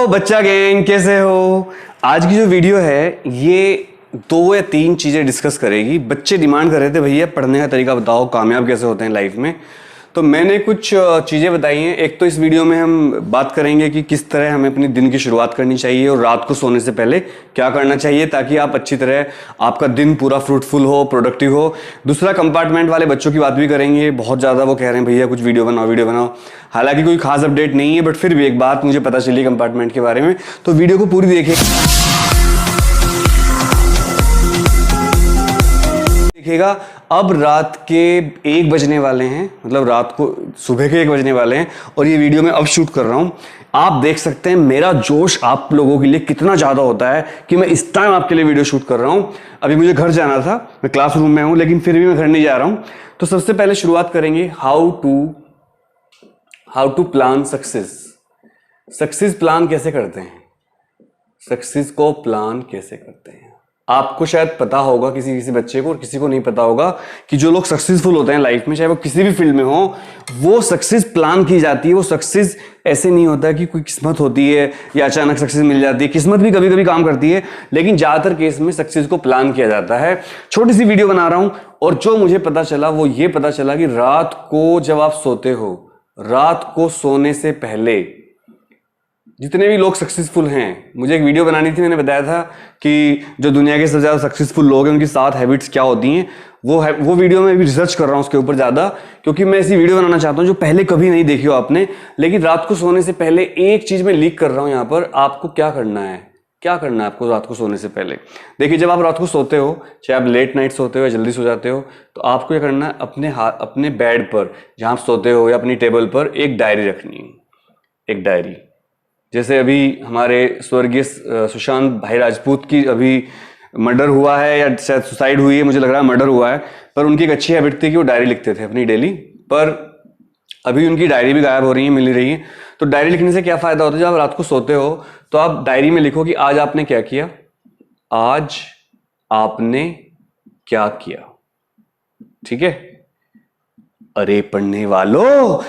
बच्चा गैंग, कैसे हो। आज की जो वीडियो है ये 2 या 3 चीज़ें डिस्कस करेगी। बच्चे डिमांड कर रहे थे भैया पढ़ने का तरीका बताओ, कामयाब कैसे होते हैं लाइफ में। तो मैंने कुछ चीज़ें बताई हैं। एक तो इस वीडियो में हम बात करेंगे कि किस तरह हमें अपनी दिन की शुरुआत करनी चाहिए और रात को सोने से पहले क्या करना चाहिए ताकि आप अच्छी तरह आपका दिन पूरा फ्रूटफुल हो, प्रोडक्टिव हो। दूसरा, कंपार्टमेंट वाले बच्चों की बात भी करेंगे। बहुत ज़्यादा वो कह रहे हैं भैया कुछ वीडियो बनाओ। हालांकि कोई खास अपडेट नहीं है, बट फिर भी एक बात मुझे पता चली कंपार्टमेंट के बारे में, तो वीडियो को पूरी देखिए। देखिएगा। अब रात के 1 बजने वाले हैं, मतलब रात को सुबह के 1 बजने वाले हैं और ये वीडियो मैं अब शूट कर रहा हूं। आप देख सकते हैं मेरा जोश आप लोगों के लिए कितना ज्यादा होता है कि मैं इस टाइम आपके लिए वीडियो शूट कर रहा हूं। अभी मुझे घर जाना था, मैं क्लासरूम में हूं, लेकिन फिर भी मैं घर नहीं जा रहा हूं। तो सबसे पहले शुरुआत करेंगे how to plan success plan कैसे करते हैं, सक्सेस को प्लान कैसे करते हैं। आपको शायद पता होगा किसी बच्चे को, और किसी को नहीं पता होगा कि जो लोग सक्सेसफुल होते हैं लाइफ में, चाहे वो किसी भी फील्ड में हो, वो सक्सेस प्लान की जाती है। वो सक्सेस ऐसे नहीं होता कि कोई किस्मत होती है या अचानक सक्सेस मिल जाती है। किस्मत भी कभी कभी काम करती है, लेकिन ज्यादातर केस में सक्सेस को प्लान किया जाता है। छोटी सी वीडियो बना रहा हूं और जो मुझे पता चला वो ये पता चला कि रात को जब आप सोते हो, रात को सोने से पहले जितने भी लोग सक्सेसफुल हैं, मुझे एक वीडियो बनानी थी, मैंने बताया था कि जो दुनिया के सबसे ज्यादा सक्सेसफुल लोग हैं उनकी 7 हैबिट्स क्या होती हैं। वो वीडियो में भी रिसर्च कर रहा हूं उसके ऊपर ज्यादा, क्योंकि मैं ऐसी वीडियो बनाना चाहता हूं जो पहले कभी नहीं देखी हो आपने। लेकिन रात को सोने से पहले एक चीज मैं लीक कर रहा हूं यहां पर, आपको क्या करना है आपको रात को सोने से पहले। देखिए, जब आप रात को सोते हो, चाहे आप लेट नाइट सोते हो या जल्दी सो जाते हो, तो आपको क्या करना है, अपने बेड पर जहां आप सोते हो या अपनी टेबल पर एक डायरी रखनी है। एक डायरी, जैसे अभी हमारे स्वर्गीय सुशांत भाई राजपूत की अभी मर्डर हुआ है या शायद सुसाइड हुई है, मुझे लग रहा है मर्डर हुआ है। पर उनकी एक अच्छी हैबिट थी कि वो डायरी लिखते थे अपनी डेली, पर अभी उनकी डायरी भी गायब हो रही है, मिल रही है। तो डायरी लिखने से क्या फायदा होता है, जब आप रात को सोते हो तो आप डायरी में लिखो कि आज आपने क्या किया, आज आपने क्या किया। ठीक है। अरे पढ़ने वालों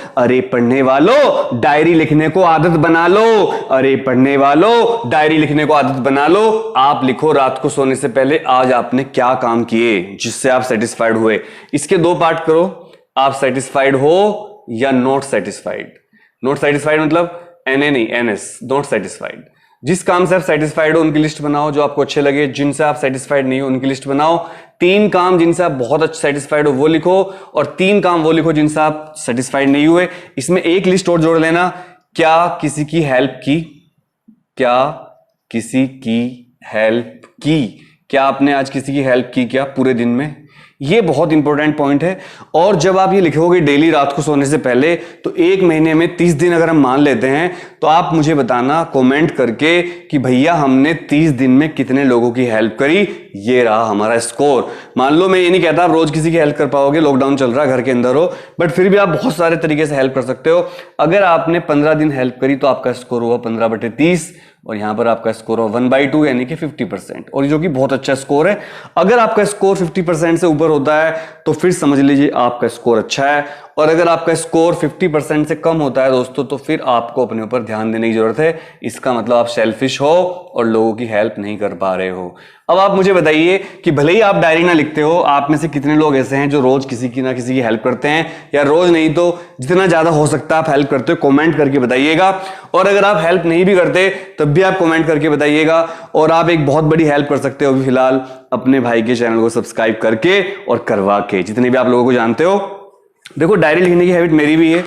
डायरी लिखने को आदत बना लो। अरे पढ़ने वालों डायरी लिखने को आदत बना लो। आप लिखो रात को सोने से पहले आज आपने क्या काम किए जिससे आप सेटिस्फाइड हुए। इसके 2 पार्ट करो, आप सेटिस्फाइड हो या नॉट सेटिस्फाइड। नॉट सेटिस्फाइड मतलब NA नहीं, NS, नॉट सेटिस्फाइड। जिस काम से आप सेटिस्फाइड हो उनकी लिस्ट बनाओ जो आपको अच्छे लगे, जिनसे आप सेटिस्फाइड नहीं हो उनकी लिस्ट बनाओ। 3 काम जिनसे आप बहुत अच्छा सेटिस्फाइड हो वो लिखो, और 3 काम वो लिखो जिनसे आप सेटिस्फाइड नहीं हुए। इसमें एक लिस्ट और जोड़ लेना, क्या किसी की हेल्प की, क्या आपने आज किसी की हेल्प की क्या पूरे दिन में। ये बहुत इंपॉर्टेंट पॉइंट है। और जब आप ये लिखोगे डेली रात को सोने से पहले, तो 1 महीने में 30 दिन अगर हम मान लेते हैं, तो आप मुझे बताना कमेंट करके कि भैया हमने 30 दिन में कितने लोगों की हेल्प करी। ये रहा हमारा स्कोर। मान लो, मैं ये नहीं कहता आप रोज किसी की हेल्प कर पाओगे, लॉकडाउन चल रहा है, घर के अंदर हो, बट फिर भी आप बहुत सारे तरीके से हेल्प कर सकते हो। अगर आपने 15 दिन हेल्प करी तो आपका स्कोर हुआ 15/30, और यहां पर आपका स्कोर हुआ 1/2 यानी कि 50%, और जो कि बहुत अच्छा स्कोर है। अगर आपका स्कोर 50% से ऊपर होता है तो फिर समझ लीजिए आपका स्कोर अच्छा है, और अगर आपका स्कोर 50% से कम होता है दोस्तों, तो फिर आपको अपने ऊपर ध्यान देने की जरूरत है। इसका मतलब आप सेल्फिश हो और लोगों की हेल्प नहीं कर पा रहे हो। अब आप मुझे बताइए कि भले ही आप डायरी ना लिखते हो, आप में से कितने लोग ऐसे हैं जो रोज किसी की ना किसी की हेल्प करते हैं, या रोज नहीं तो जितना ज्यादा हो सकता है आप हेल्प करते हो। कमेंट करके बताइएगा। और अगर आप हेल्प नहीं भी करते तब भी आप कमेंट करके बताइएगा। और आप एक बहुत बड़ी हेल्प कर सकते हो अभी फिलहाल, अपने भाई के चैनल को सब्सक्राइब करके और करवा के, जितने भी आप लोगों को जानते हो। देखो, डायरी लिखने की हैबिट मेरी भी है।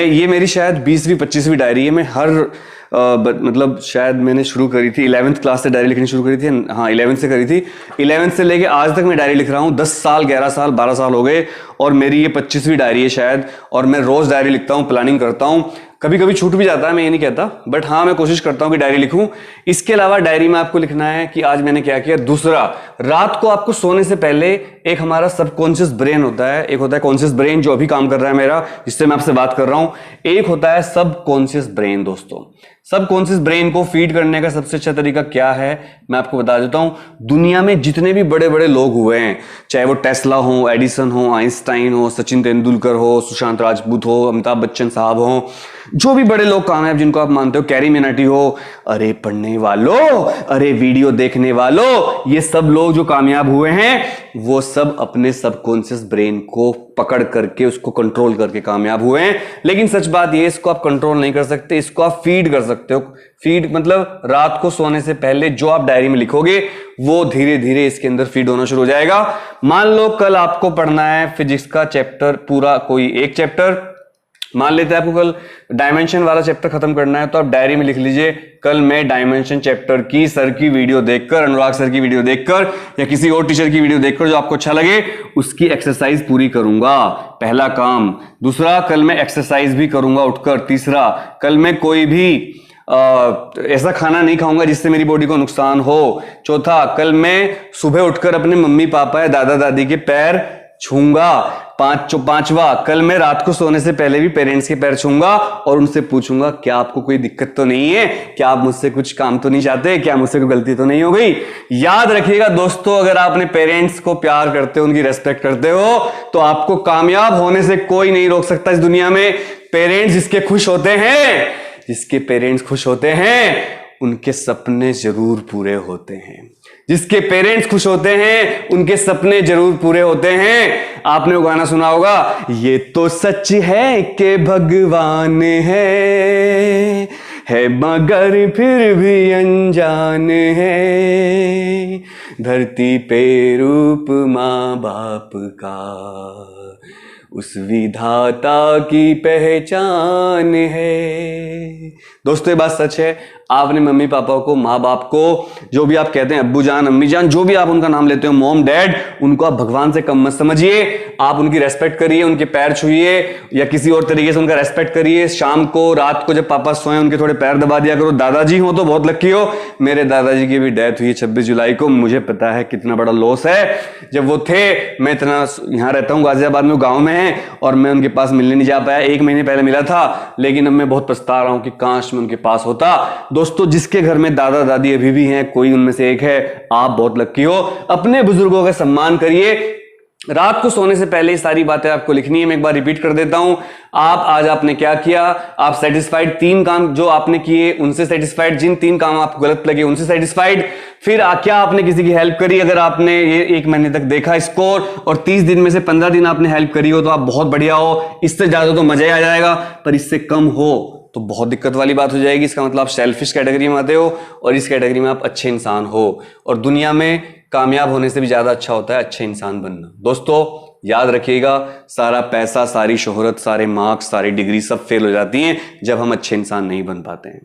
ये मेरी शायद 20वीं 25वीं डायरी है। मैं हर मतलब शायद मैंने शुरू करी थी 11th क्लास से डायरी लिखनी शुरू करी थी। हाँ, 11th से करी थी। 11th से लेके आज तक मैं डायरी लिख रहा हूँ। 10 साल, 11 साल, 12 साल हो गए, और मेरी ये 25वीं डायरी है शायद। और मैं रोज डायरी लिखता हूँ, प्लानिंग करता हूँ। कभी कभी छूट भी जाता है, मैं ये नहीं कहता, बट हाँ मैं कोशिश करता हूं कि डायरी लिखूं। इसके अलावा डायरी में आपको लिखना है कि आज मैंने क्या किया। दूसरा, रात को आपको सोने से पहले एक हमारा सबकॉन्शियस ब्रेन होता है, एक होता है कॉन्शियस ब्रेन जो अभी काम कर रहा है मेरा, जिससे मैं आपसे बात कर रहा हूं, एक होता है सबकॉन्शियस ब्रेन। दोस्तों, सबकॉन्शियस ब्रेन को फीड करने का सबसे अच्छा तरीका क्या है मैं आपको बता देता हूं। दुनिया में जितने भी बड़े बड़े लोग हुए हैं, चाहे वो टेस्ला हो, एडिसन हो, आइंस्टाइन हो, सचिन तेंदुलकर हो, सुशांत राजपूत हो, अमिताभ बच्चन साहब हो, जो भी बड़े लोग कामयाब जिनको आप मानते हो, कैरी मिनाटी हो, अरे पढ़ने वालों, अरे वीडियो देखने वालों, ये सब लोग जो कामयाब हुए हैं वो सब अपने सबकॉन्शियस ब्रेन को पकड़ करके उसको कंट्रोल करके कामयाब हुए हैं। लेकिन सच बात ये, इसको आप कंट्रोल नहीं कर सकते, इसको आप फीड कर सकते हो। फीड मतलब रात को सोने से पहले जो आप डायरी में लिखोगे वो धीरे धीरे इसके अंदर फीड होना शुरू हो जाएगा। मान लो कल आपको पढ़ना है फिजिक्स का चैप्टर पूरा, कोई एक चैप्टर, मान लेते हैं आपको कल डायमेंशन वाला चैप्टर खत्म करना है, तो आप डायरी में लिख लीजिए कल मैं डायमेंशन चैप्टर की सर की वीडियो देखकर, अनुराग सर की वीडियो देखकर या किसी और टीचर की वीडियो देखकर जो आपको अच्छा लगे उसकी एक्सरसाइज पूरी करूंगा, पहला काम। दूसरा, कल मैं एक्सरसाइज भी करूंगा उठकर। तीसरा, कल मैं कोई भी ऐसा खाना नहीं खाऊंगा जिससे मेरी बॉडी को नुकसान हो। चौथा, कल मैं सुबह उठकर अपने मम्मी पापा या दादा दादी के पैर छूंगा। पांचवा, कल मैं रात को सोने से पहले भी पेरेंट्स के पैर छूंगा और उनसे पूछूंगा क्या आपको कोई दिक्कत तो नहीं है, क्या आप मुझसे कुछ काम तो नहीं चाहते, क्या मुझसे कोई गलती तो नहीं हो गई। याद रखिएगा दोस्तों, अगर आप अपने पेरेंट्स को प्यार करते हो, उनकी रेस्पेक्ट करते हो, तो आपको कामयाब होने से कोई नहीं रोक सकता इस दुनिया में। पेरेंट्स जिसके खुश होते हैं, जिसके पेरेंट्स खुश होते हैं, उनके सपने जरूर पूरे होते हैं। जिसके पेरेंट्स खुश होते हैं उनके सपने जरूर पूरे होते हैं। आपने वो गाना सुना होगा, ये तो सच है कि भगवान है मगर फिर भी अनजान है, धरती पे रूप माँ बाप का उस विधाता की पहचान है। दोस्तों ये बात सच है, आपने मम्मी पापा को, माँ बाप को, जो भी आप कहते हैं, अब्बू जान अम्मी जान, जो भी आप उनका नाम लेते हो, मॉम डैड, उनको आप भगवान से कम मत समझिए। आप उनकी रेस्पेक्ट करिए, उनके पैर छुइए या किसी और तरीके से उनका रेस्पेक्ट करिए। शाम को, रात को जब पापा सोए उनके थोड़े पैर दबा दिया करो। दादाजी हो तो बहुत लकी हो, मेरे दादाजी की भी डेथ हुई 26 जुलाई को। मुझे पता है कितना बड़ा लॉस है। जब वो थे, मैं इतना यहाँ रहता हूँ गाजियाबाद में, गाँव में है, और मैं उनके पास मिलने नहीं जा पाया। 1 महीने पहले मिला था, लेकिन अब मैं बहुत पछता रहा हूँ कि काश मैं उनके पास होता। दोस्तों जिसके घर में दादा दादी अभी भी हैं, कोई उनमें से एक है, आप बहुत लकी हो। अपने बुजुर्गों का सम्मान करिए। रात को सोने से पहले सारी बातें आपको लिखनी है। मैं एक बार रिपीट कर देता हूं। आप आज आपने क्या किया, आप सेटिस्फाइड, 3 काम जो आपने किए उनसे सेटिस्फाइड, जिन 3 काम आपको गलत लगे उनसे सेटिस्फाइड। फिर क्या आपने किसी की हेल्प करी, अगर आपने ये 1 महीने तक देखा स्कोर और 30 दिन में से 15 दिन आपने हेल्प करी हो तो आप बहुत बढ़िया हो। इससे ज्यादा तो मजा ही आ जाएगा, पर इससे कम हो तो बहुत दिक्कत वाली बात हो जाएगी। इसका मतलब आप सेल्फिश कैटेगरी में आते हो और इस कैटेगरी में आप अच्छे इंसान हो। और दुनिया में कामयाब होने से भी ज्यादा अच्छा होता है अच्छे इंसान बनना। दोस्तों याद रखिएगा, सारा पैसा, सारी शोहरत, सारे मार्क्स, सारी डिग्री सब फेल हो जाती हैं जब हम अच्छे इंसान नहीं बन पाते हैं।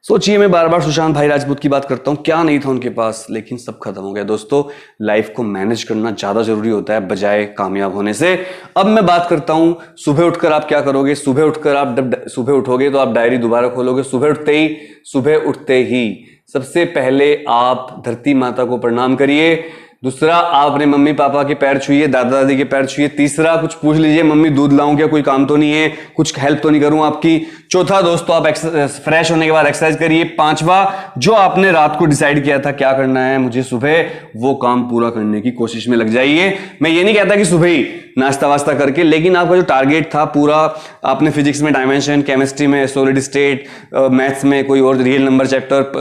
सोचिए, मैं बार बार सुशांत भाई राजपूत की बात करता हूं, क्या नहीं था उनके पास, लेकिन सब खत्म हो गया। दोस्तों लाइफ को मैनेज करना ज्यादा जरूरी होता है बजाय कामयाब होने से। अब मैं बात करता हूं, सुबह उठकर आप क्या करोगे। सुबह उठकर आप जब सुबह उठोगे तो आप डायरी दोबारा खोलोगे। सुबह उठते ही सबसे पहले आप धरती माता को प्रणाम करिए। दूसरा, आप अपने मम्मी पापा के पैर छुइए, दादा दादी के पैर छुइए। तीसरा, कुछ पूछ लीजिए, मम्मी दूध लाऊं क्या, कोई काम तो नहीं है, कुछ हेल्प तो नहीं करूं आपकी। चौथा दोस्तों, आप फ्रेश होने के बाद एक्सरसाइज करिए। 5वां, जो आपने रात को डिसाइड किया था क्या करना है मुझे सुबह, वो काम पूरा करने की कोशिश में लग जाइए। मैं ये नहीं कहता कि सुबह ही नाश्ता वास्ता करके, लेकिन आपका जो टारगेट था पूरा, आपने फिजिक्स में डायमेंशन, केमिस्ट्री में सॉलिड स्टेट, मैथ्स में कोई और रियल नंबर चैप्टर,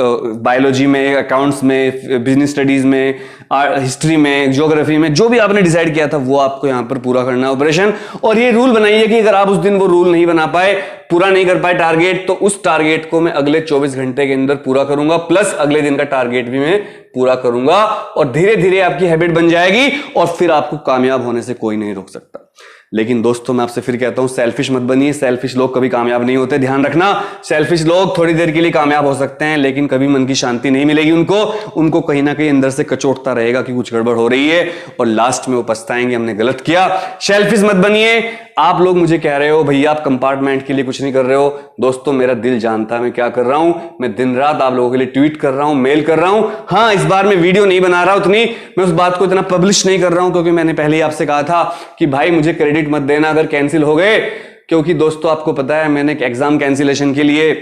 बायोलॉजी में, अकाउंट्स में, बिजनेस स्टडीज में, हिस्ट्री में, ज्योग्राफी में, जो भी आपने डिसाइड किया था वो आपको यहां पर पूरा करना है ऑपरेशन। और ये रूल बनाइए कि अगर आप उस दिन वो रूल नहीं बना पाए, पूरा नहीं कर पाए टारगेट, तो उस टारगेट को मैं अगले 24 घंटे के अंदर पूरा करूंगा, प्लस अगले दिन का टारगेट भी मैं पूरा करूंगा। और धीरे धीरे आपकी हैबिट बन जाएगी और फिर आपको कामयाब होने से कोई नहीं रोक सकता। लेकिन दोस्तों मैं आपसे फिर कहता हूं, सेल्फिश मत बनिए। सेल्फिश लोग कभी कामयाब नहीं होते, ध्यान रखना। सेल्फिश लोग थोड़ी देर के लिए कामयाब हो सकते हैं, लेकिन कभी मन की शांति नहीं मिलेगी उनको कहीं ना कहीं अंदर से कचोटता रहेगा कि कुछ गड़बड़ हो रही है, और लास्ट में वो पछताएंगे हमने गलत किया। सेल्फिश मत बनिए। आप लोग मुझे कह रहे हो भैया आप कंपार्टमेंट के लिए कुछ नहीं कर रहे हो। दोस्तों मेरा दिल जानता है मैं क्या कर रहा हूं। मैं दिन रात आप लोगों के लिए ट्वीट कर रहा हूं, मेल कर रहा हूं। हाँ, इस बार मैं वीडियो नहीं बना रहा उतनी, मैं उस बात को इतना पब्लिश नहीं कर रहा हूं, क्योंकि मैंने पहले ही आपसे कहा था कि भाई मुझे क्रेडिट मत देना अगर कैंसिल हो गए। क्योंकि दोस्तों आपको पता है, मैंने एक एग्जाम कैंसिलेशन के लिए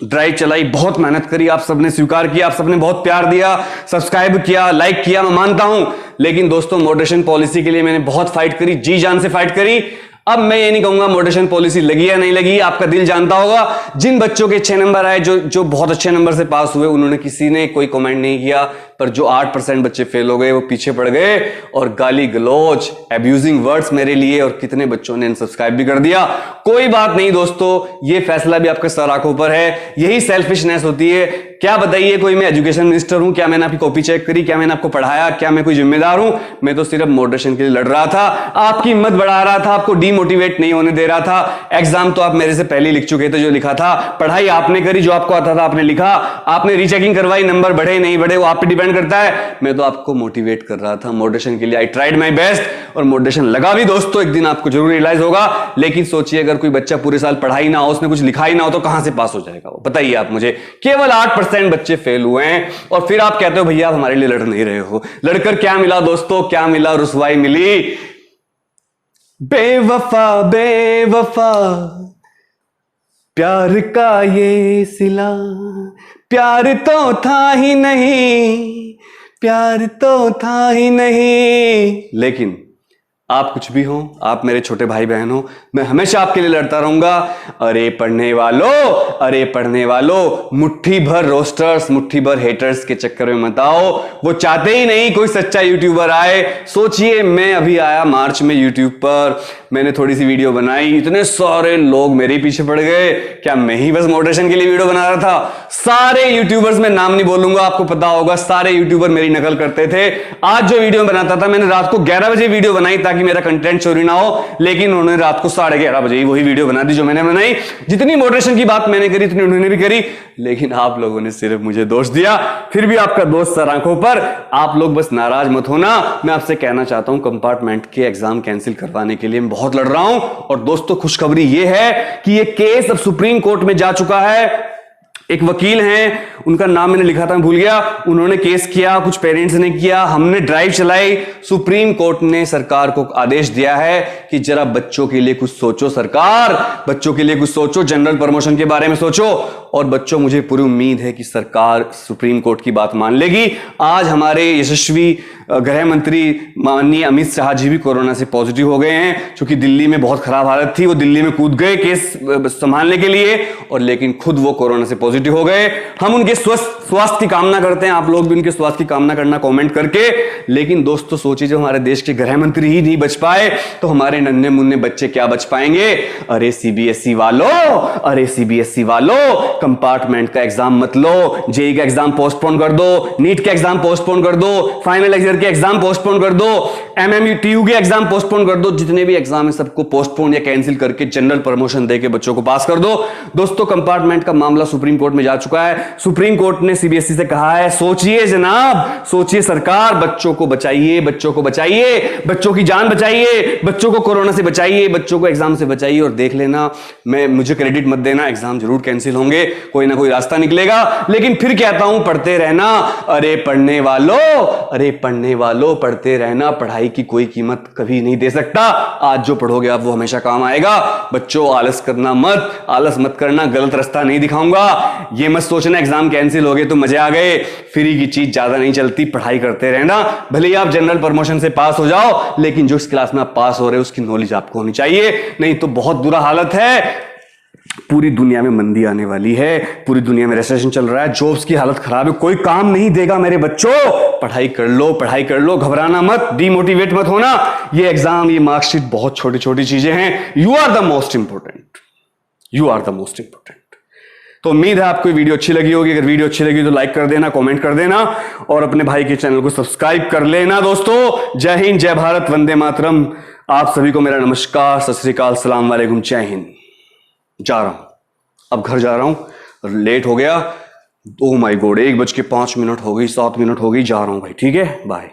ड्राइव चलाई, बहुत मेहनत करी, आप सबने स्वीकार किया, आप सबने बहुत प्यार दिया, सब्सक्राइब किया, लाइक किया, मैं मानता हूं। लेकिन दोस्तों मॉडरेशन पॉलिसी के लिए मैंने बहुत फाइट करी, जी जान से फाइट करी। अब मैं ये नहीं कहूंगा मोटिवेशन पॉलिसी लगी या नहीं लगी, आपका दिल जानता होगा। जिन बच्चों के 6 नंबर आए, जो बहुत अच्छे नंबर से पास हुए, उन्होंने किसी ने कोई कमेंट नहीं किया, पर जो 8% बच्चे फेल हो गए वो पीछे पड़ गए और गाली गलौज, एब्यूजिंग वर्ड्स मेरे लिए, और कितने बच्चों ने अनसब्सक्राइब भी कर दिया। कोई बात नहीं दोस्तों, ये फैसला भी आपके सर आंखों पर है। यही सेल्फिशनेस होती है। क्या बताइए, कोई मैं एजुकेशन मिनिस्टर हूं? क्या मैंने आपकी कॉपी चेक करी? क्या मैंने आपको पढ़ाया? क्या मैं कोई जिम्मेदार हूं? मैं तो सिर्फ मोटिवेशन के लिए लड़ रहा था, आपकी हिम्मत बढ़ा रहा था, आपको डीमोटिवेट नहीं होने दे रहा था। एग्जाम तो आप मेरे से पहले लिख चुके थे, जो लिखा था। पढ़ाई आपने करी, जो आपको आता था आपने लिखा। आपने रीचेकिंग करवाई, नंबर बढ़े नहीं बढ़े वो आप पे डिपेंड करता है। मैं तो आपको मोटिवेट कर रहा था मोटिवेशन के लिए। आई ट्राइड माई बेस्ट और मोटिवेशन लगा भी दोस्तों। एक दिन आपको जरूर रियलाइज होगा। लेकिन सोचिए, अगर कोई बच्चा पूरे साल पढ़ाई ना हो, उसने कुछ लिखा ही ना हो, तो कहां से पास हो जाएगा वो? बताइए आप मुझे। केवल 8% बच्चे फेल हुए हैं और फिर आप कहते हो भैया आप हमारे लिए लड़ नहीं रहे हो। लड़कर क्या मिला दोस्तों? क्या मिला? रुसवाई मिली। बेवफा बेवफा प्यार का ये सिला, प्यार तो था ही नहीं, प्यार तो था ही नहीं। लेकिन आप कुछ भी हो, आप मेरे छोटे भाई बहन हो, मैं हमेशा आपके लिए लड़ता रहूंगा। अरे पढ़ने वालों, अरे पढ़ने वालों, मुट्ठी भर रोस्टर्स, मुट्ठी भर हेटर्स के चक्कर में मत आओ। वो चाहते ही नहीं कोई सच्चा यूट्यूबर आए। सोचिए, मैं अभी आया मार्च में यूट्यूब पर, मैंने थोड़ी सी वीडियो बनाई, इतने सारे लोग मेरे पीछे पड़ गए। क्या मैं ही बस मोटिवेशन के लिए वीडियो बना रहा था? सारे यूट्यूबर्स, मैं नाम नहीं बोलूंगा, आपको पता होगा, सारे यूट्यूबर मेरी नकल करते थे। आज जो वीडियो बनाता था, मैंने रात को 11 बजे वीडियो बनाई ताकि मेरा कंटेंट चोरी ना हो, लेकिन उन्होंने रात को 11:30 बजे ही वही वीडियो बना दी जो मैंने बनाई। जितनी मोटिवेशन की बात मैंने करी उतनी उन्होंने भी करी, लेकिन आप लोगों ने सिर्फ मुझे दोष दिया। फिर भी आपका दोस्त सर आंखों पर। आप लोग बस नाराज मत होना। मैं आपसे कहना चाहता हूं, कंपार्टमेंट के एग्जाम कैंसिल करवाने के लिए मैं बहुत लड़ रहा हूं। और दोस्तों, खुशखबरी यह है कि यह केस अब सुप्रीम कोर्ट में जा चुका है। एक वकील हैं, उनका नाम मैंने लिखा था, मैं भूल गया, उन्होंने केस किया, कुछ पेरेंट्स ने किया, हमने ड्राइव चलाई। सुप्रीम कोर्ट ने सरकार को आदेश दिया है कि जरा बच्चों के लिए कुछ सोचो सरकार, बच्चों के लिए कुछ सोचो, जनरल प्रमोशन के बारे में सोचो। और बच्चों, मुझे पूरी उम्मीद है कि सरकार सुप्रीम कोर्ट की बात मान लेगी। आज हमारे यशस्वी गृह मंत्री माननीय अमित शाह जी भी कोरोना से पॉजिटिव हो गए हैं। क्योंकि दिल्ली में बहुत खराब हालत थी, वो दिल्ली में कूद गए केस संभालने के लिए, और लेकिन खुद वो कोरोना से पॉजिटिव हो गए। हम उनके स्वास्थ्य की कामना करते हैं, आप लोग भी उनके स्वास्थ्य की कामना करना कमेंट करके। लेकिन दोस्तों सोचिए, जब हमारे देश के गृह मंत्री ही नहीं बच पाए तो हमारे नन्हे मुन्ने बच्चे क्या बच पाएंगे? अरे सीबीएसई वालों, अरे सीबीएसई वालों, कंपार्टमेंट का एग्जाम मत लो, जेई का एग्जाम पोस्टपोन कर दो, नीट के एग्जाम पोस्टपोन कर दो, फाइनल ईयर के एग्जाम पोस्टपोन कर दो, एमएमयूटीयू के एग्जाम पोस्टपोन कर दो। जितने भी एग्जाम है सबको पोस्टपोन या कैंसिल करके जनरल प्रमोशन देके बच्चों को पास कर दो। दोस्तों, कंपार्टमेंट का मामला सुप्रीम कोर्ट में जा चुका है। सुप्रीम कोर्ट ने सीबीएसई से कहा है, सोचिए जनाब, सोचिए सरकार, बच्चों को बचाइए, बच्चों को बचाइए, बच्चों की जान बचाइए, बच्चों को कोरोना से बचाइए, बच्चों को एग्जाम से बचाइए। और देख लेना, मुझे क्रेडिट मत देना, एग्जाम जरूर कैंसिल होंगे, कोई ना कोई रास्ता निकलेगा। लेकिन फिर कहता हूं, पढ़ते रहना। अरे पढ़ने वालों, अरे पढ़ने वालों, पढ़ते रहना। पढ़ाई की कोई कीमत कभी नहीं दे सकता। आज जो पढ़ोगे आप वो हमेशा काम आएगा। बच्चों, आलस करना मत, आलस मत करना, गलत रास्ता नहीं दिखाऊंगा। ये मत सोचना एग्जाम कैंसिल हो गए तो मजे आ गए। फ्री की चीज ज्यादा नहीं चलती, पढ़ाई करते रहना। भले ही आप जनरल प्रमोशन से पास हो जाओ, लेकिन जो इस क्लास में आप पास हो रहे हो उसकी नॉलेज आपको होनी चाहिए, नहीं तो बहुत बुरा हालत है। पूरी दुनिया में मंदी आने वाली है, पूरी दुनिया में रिसेशन चल रहा है, जॉब्स की हालत खराब है, कोई काम नहीं देगा मेरे बच्चों। पढ़ाई कर लो, पढ़ाई कर लो, घबराना मत, डीमोटिवेट मत होना। ये एग्जाम, ये मार्कशीट बहुत छोटी छोटी चीजें हैं। You are the most important, you are the most important. तो उम्मीद है आपको वीडियो अच्छी लगी होगी। अगर वीडियो अच्छी लगी तो लाइक कर देना, कमेंट कर देना और अपने भाई के चैनल को सब्सक्राइब कर लेना। दोस्तों, जय हिंद, जय भारत, वंदे मातरम। आप सभी को मेरा नमस्कार, सत श्री अकाल, सलाम वालेकुम, जय हिंद। जा रहा हूं, अब घर जा रहा हूं, लेट हो गया। ओह माय गॉड, 1:05 हो गई, 7 मिनट हो गई, जा रहा हूं भाई, ठीक है, बाय।